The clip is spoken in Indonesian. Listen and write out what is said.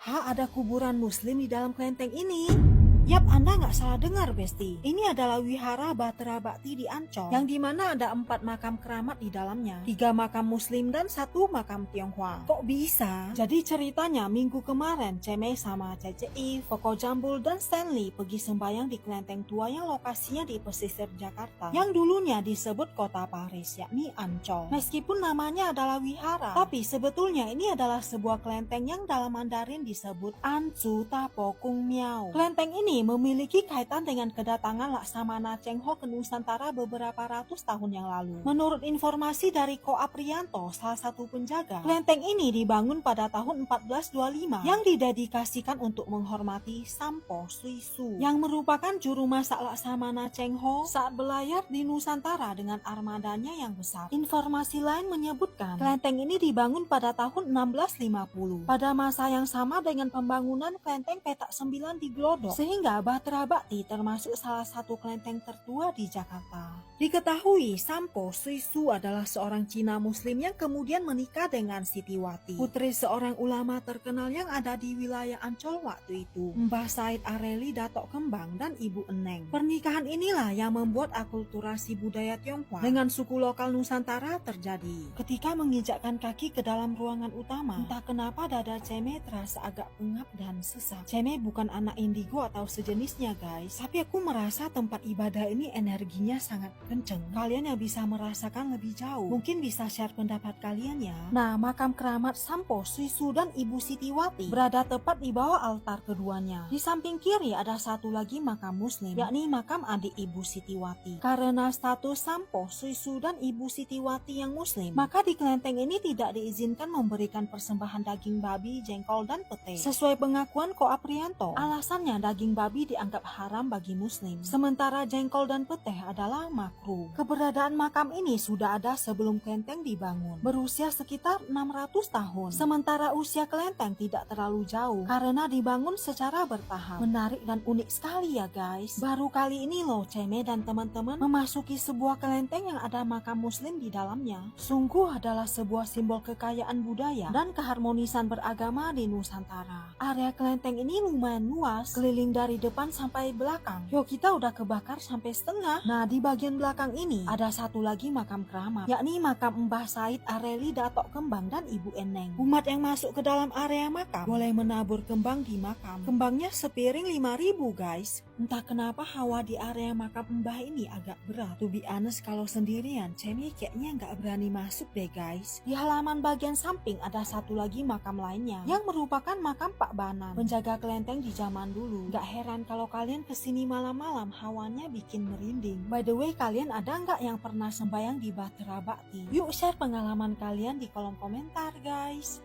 Ada kuburan muslim di dalam kelenteng ini? Yap, Anda nggak salah dengar, Besti. Ini adalah Wihara Bahtera Bhakti di Ancol, yang dimana ada 4 makam keramat di dalamnya, 3 makam muslim dan 1 makam Tionghoa. Kok bisa? Jadi ceritanya minggu kemarin, Ceme sama CCI, Koko Jambul dan Stanley pergi sembahyang di kelenteng tua yang lokasinya di pesisir Jakarta, yang dulunya disebut kota Paris, yakni Ancol. Meskipun namanya adalah wihara, tapi sebetulnya ini adalah sebuah kelenteng yang dalam Mandarin disebut Anzu Tapo Kung Miao. Kelenteng ini memiliki kaitan dengan kedatangan Laksamana Cheng Ho ke Nusantara beberapa ratus tahun yang lalu. Menurut informasi dari Ko Aprianto, salah satu penjaga, kelenteng ini dibangun pada tahun 1425 yang didedikasikan untuk menghormati Sampo Sui Su, yang merupakan juru masak Laksamana Cheng Ho saat berlayar di Nusantara dengan armadanya yang besar. Informasi lain menyebutkan kelenteng ini dibangun pada tahun 1650 pada masa yang sama dengan pembangunan kelenteng petak 9 di Glodok, sehingga Bahtera Bhakti termasuk salah satu kelenteng tertua di Jakarta. Diketahui Sampo Sui Su adalah seorang Cina Muslim yang kemudian menikah dengan Sitiwati, putri seorang ulama terkenal yang ada di wilayah Ancol waktu itu, Mbah Said Areli Datok Kembang dan Ibu Eneng. Pernikahan inilah yang membuat akulturasi budaya Tionghoa dengan suku lokal Nusantara terjadi. Ketika menginjakkan kaki ke dalam ruangan utama, entah kenapa dada Ceme terasa agak pengap dan sesak. Ceme bukan anak indigo atau sejenisnya, guys, tapi aku merasa tempat ibadah ini energinya sangat kenceng. Kalian yang bisa merasakan lebih jauh mungkin bisa share pendapat kalian ya. Nah, makam keramat Sampo Sui Su dan Ibu Sitiwati berada tepat di bawah altar keduanya. Di samping kiri ada satu lagi makam muslim, yakni makam adik Ibu Sitiwati. Karena status Sampo Sui Su dan Ibu Sitiwati yang muslim, maka di kelenteng ini tidak diizinkan memberikan persembahan daging babi, jengkol dan pete. Sesuai pengakuan Ko Aprianto, alasannya daging babi dianggap haram bagi muslim, sementara jengkol dan peteh adalah makruh. Keberadaan makam ini sudah ada sebelum kelenteng dibangun, berusia sekitar 600 tahun. Sementara usia kelenteng tidak terlalu jauh karena dibangun secara bertahap. Menarik dan unik sekali ya guys. Baru kali ini loh Ceme dan teman-teman memasuki sebuah kelenteng yang ada makam muslim di dalamnya. Sungguh adalah sebuah simbol kekayaan budaya dan keharmonisan beragama di Nusantara. Area kelenteng ini lumayan luas, keliling dari depan sampai belakang. Yo, kita udah kebakar sampai setengah. Nah, di bagian belakang ini ada satu lagi makam keramat, yakni makam Mbah Said Areli Datok Kembang dan Ibu Eneng. Umat yang masuk ke dalam area makam boleh menabur kembang di makam. Kembangnya sepiring 5.000 guys. Entah kenapa hawa di area makam Mbah ini agak berat. To be honest, kalau sendirian Cemi kayaknya nggak berani masuk deh guys. Di halaman bagian samping ada satu lagi makam lainnya yang merupakan makam Pak Banan, penjaga kelenteng di zaman dulu. Gak heran kalau kalian kesini malam-malam hawanya bikin merinding. By the way, kalian ada nggak yang pernah sembahyang di Bahtera Bhakti? Yuk share pengalaman kalian di kolom komentar guys.